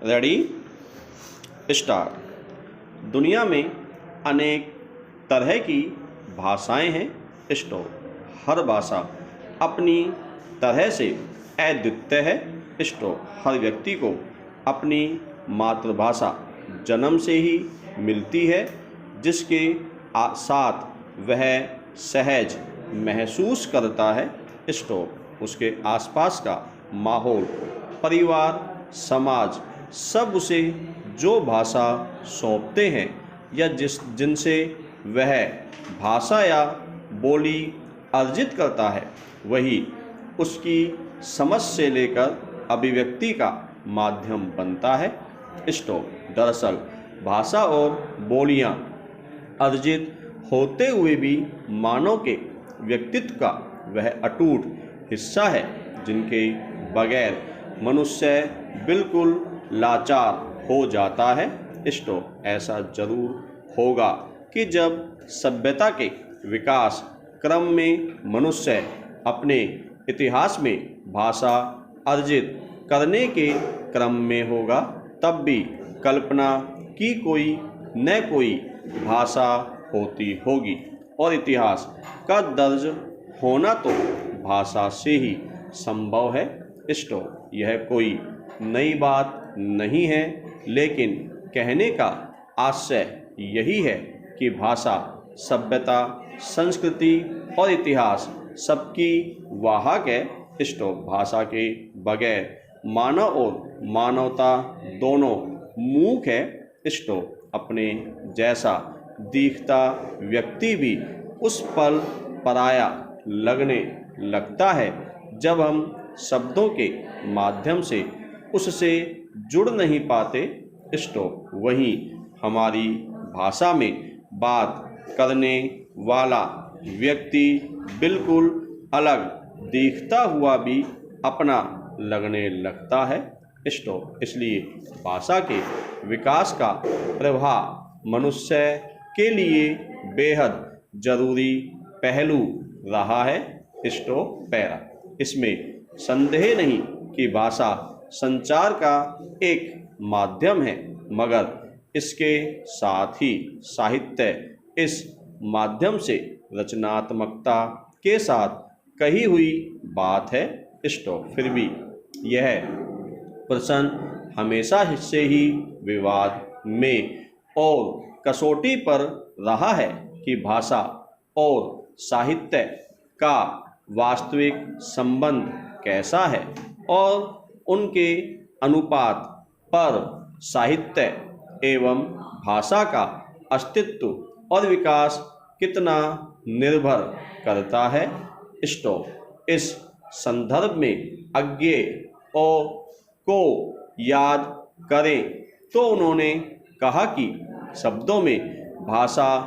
Ready start. दुनिया में अनेक तरह की भाषाएं हैं। स्टॉप। हर भाषा अपनी तरह से अद्वितीय है। स्टॉप। हर व्यक्ति को अपनी मातृभाषा जन्म से ही मिलती है, जिसके साथ वह सहज महसूस करता है। स्टॉप। उसके आसपास का माहौल, परिवार, समाज सब उसे जो भाषा सौंपते हैं या जिनसे वह भाषा या बोली अर्जित करता है, वही उसकी समझ से लेकर अभिव्यक्ति का माध्यम बनता है। स्टॉप। दरअसल भाषा और बोलियां अर्जित होते हुए भी मानव के व्यक्तित्व का वह अटूट हिस्सा है, जिनके बगैर मनुष्य बिल्कुल लाचार हो जाता है। स्टॉप। ऐसा जरूर होगा कि जब सभ्यता के विकास क्रम में मनुष्य अपने इतिहास में भाषा अर्जित करने के क्रम में होगा, तब भी कल्पना की कोई न कोई भाषा होती होगी, और इतिहास का दर्ज होना तो भाषा से ही संभव है। स्टॉप। यह कोई नई बात नहीं है, लेकिन कहने का आशय यही है कि भाषा सभ्यता, संस्कृति और इतिहास सबकी वाहक है। स्टॉप। भाषा के बगैर मानव और मानवता दोनों मूक है। स्टॉप। अपने जैसा दिखता व्यक्ति भी उस पल पराया लगने लगता है जब हम शब्दों के माध्यम से उससे जुड़ नहीं पाते। स्टॉप। वहीं हमारी भाषा में बात करने वाला व्यक्ति बिल्कुल अलग दिखता हुआ भी अपना लगने लगता है। स्टॉप। इसलिए भाषा के विकास का प्रभाव मनुष्य के लिए बेहद जरूरी पहलू रहा है। स्टॉप। पैरा। इसमें संदेह नहीं कि भाषा संचार का एक माध्यम है, मगर इसके साथ ही साहित्य इस माध्यम से रचनात्मकता के साथ कही हुई बात है। स्टॉप। फिर भी यह प्रश्न हमेशा से ही विवाद में और कसौटी पर रहा है कि भाषा और साहित्य का वास्तविक संबंध कैसा है, और उनके अनुपात पर साहित्य एवं भाषा का अस्तित्व और विकास कितना निर्भर करता है। स्टॉप। इस संदर्भ में अज्ञेय को याद करें तो उन्होंने कहा कि शब्दों में भाषा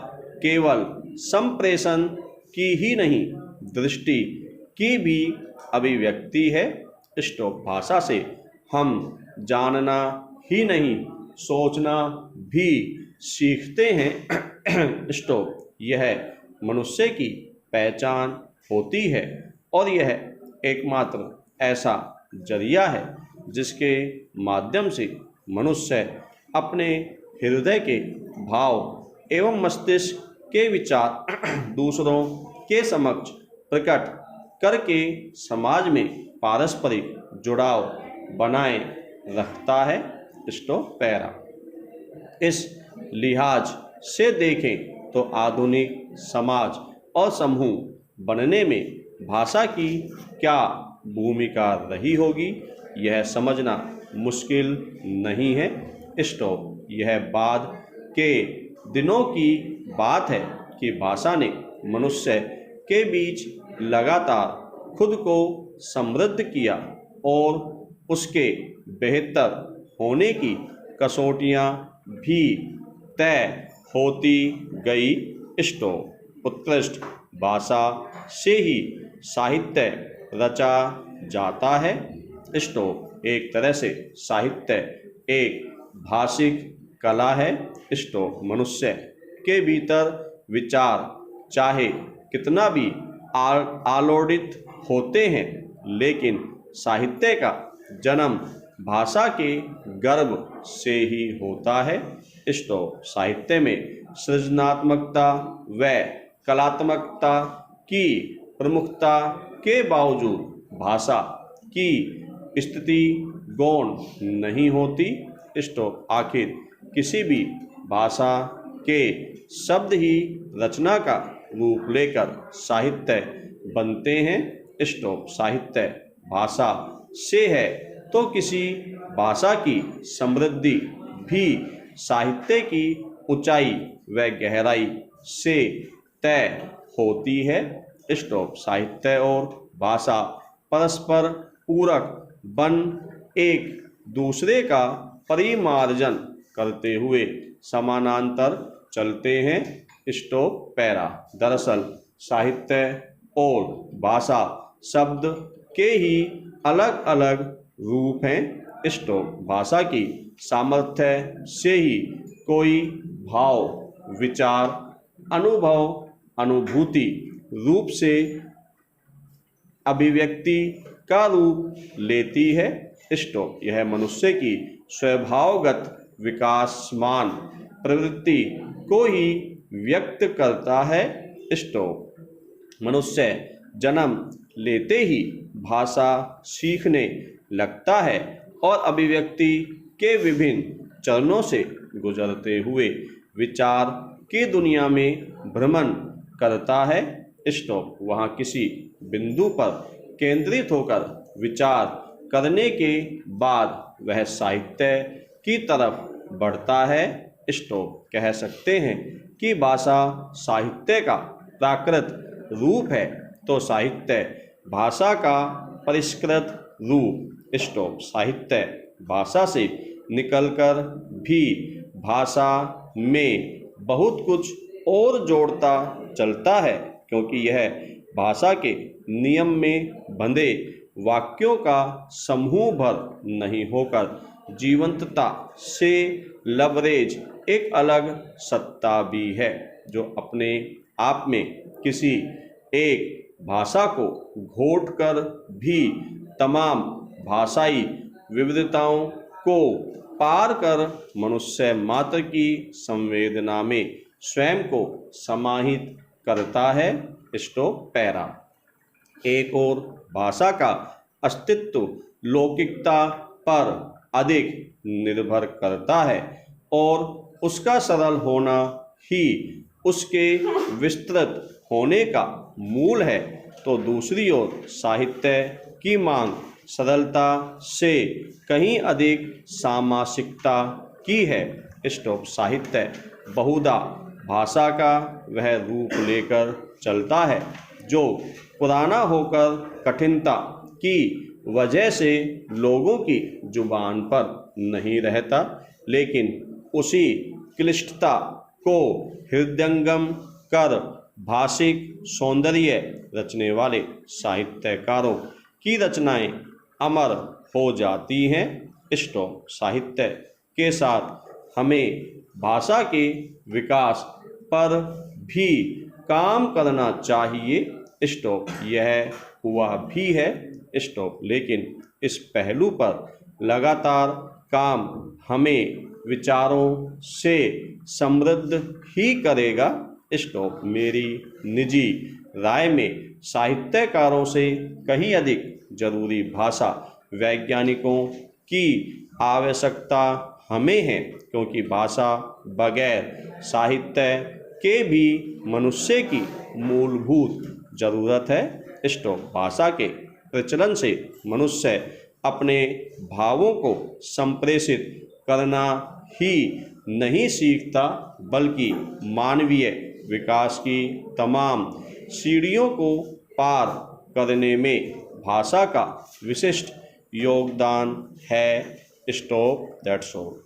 केवल संप्रेषण की ही नहीं, दृष्टि की भी अभिव्यक्ति है। स्टॉप। भाषा से हम जानना ही नहीं, सोचना भी सीखते हैं। स्टॉप। यह मनुष्य की पहचान होती है, और यह एकमात्र ऐसा जरिया है जिसके माध्यम से मनुष्य अपने हृदय के भाव एवं मस्तिष्क के विचार दूसरों के समक्ष प्रकट करके समाज में पारस्परिक जुड़ाव बनाए रखता है। स्टॉप। पैरा। इस लिहाज से देखें तो आधुनिक समाज और समूह बनने में भाषा की क्या भूमिका रही होगी, यह समझना मुश्किल नहीं है। स्टॉप। यह बाद के दिनों की बात है कि भाषा ने मनुष्य के बीच लगातार खुद को समृद्ध किया, और उसके बेहतर होने की कसौटियाँ भी तय होती गई। स्टॉप। उत्कृष्ट भाषा से ही साहित्य रचा जाता है। स्टॉप। एक तरह से साहित्य एक भाषिक कला है। स्टॉप। मनुष्य के भीतर विचार चाहे कितना भी आलोड़ित होते हैं, लेकिन साहित्य का जन्म भाषा के गर्भ से ही होता है। स्टॉप। साहित्य में सृजनात्मकता व कलात्मकता की प्रमुखता के बावजूद भाषा की स्थिति गौण नहीं होती। स्टॉप। आखिर किसी भी भाषा के शब्द ही रचना का रूप लेकर साहित्य बनते हैं। स्टॉप। साहित्य भाषा से है तो किसी भाषा की समृद्धि भी साहित्य की ऊंचाई व गहराई से तय होती है। स्टॉप। साहित्य और भाषा परस्पर पूरक बन एक दूसरे का परिमार्जन करते हुए समानांतर चलते हैं। स्टॉप। पैरा। दरअसल साहित्य और भाषा शब्द के ही अलग अलग रूप हैं। स्टॉप। भाषा की सामर्थ्य से ही कोई भाव, विचार, अनुभव, अनुभूति रूप से अभिव्यक्ति का रूप लेती है। स्टॉप। यह मनुष्य की स्वभावगत विकासमान प्रवृत्ति को ही व्यक्त करता है। स्टॉप। मनुष्य जन्म लेते ही भाषा सीखने लगता है और अभिव्यक्ति के विभिन्न चरणों से गुजरते हुए विचार की दुनिया में भ्रमण करता है। स्टॉप। वहाँ किसी बिंदु पर केंद्रित होकर विचार करने के बाद वह साहित्य की तरफ बढ़ता है। स्टॉप। कह सकते हैं कि भाषा साहित्य का प्राकृत रूप है तो साहित्य भाषा का परिष्कृत रूप। स्टॉप। साहित्य भाषा से निकलकर भी भाषा में बहुत कुछ और जोड़ता चलता है क्योंकि यह भाषा के नियम में बंधे वाक्यों का समूह भर नहीं होकर जीवंतता से लबरेज एक अलग सत्ता भी है जो अपने आप में किसी एक भाषा को घोटकर भी तमाम भाषाई विविधताओं को पार कर मनुष्य मात्र की संवेदना में स्वयं को समाहित करता है। स्टॉप। पैरा। एक और भाषा का अस्तित्व लौकिकता पर अधिक निर्भर करता है और उसका सरल होना ही उसके विस्तृत होने का मूल है तो दूसरी ओर साहित्य की मांग सरलता से कहीं अधिक सामासिकता की है। स्टॉप। साहित्य बहुधा भाषा का वह रूप लेकर चलता है जो पुराना होकर कठिनता की वजह से लोगों की जुबान पर नहीं रहता लेकिन उसी क्लिष्टता को हृदयंगम कर भाषिक सौंदर्य रचने वाले साहित्यकारों की रचनाएं अमर हो जाती हैं। स्टॉप। साहित्य के साथ हमें भाषा के विकास पर भी काम करना चाहिए। स्टॉप। यह हुआ भी है। स्टॉप। लेकिन इस पहलू पर लगातार काम हमें विचारों से समृद्ध ही करेगा। स्टॉप। मेरी निजी राय में साहित्यकारों से कहीं अधिक जरूरी भाषा वैज्ञानिकों की आवश्यकता हमें है क्योंकि भाषा बगैर साहित्य के भी मनुष्य की मूलभूत जरूरत है। स्टॉप। भाषा के प्रचलन से मनुष्य अपने भावों को संप्रेषित करना ही नहीं सीखता बल्कि मानवीय विकास की तमाम सीढ़ियों को पार करने में भाषा का विशिष्ट योगदान है। स्टॉप। That's all.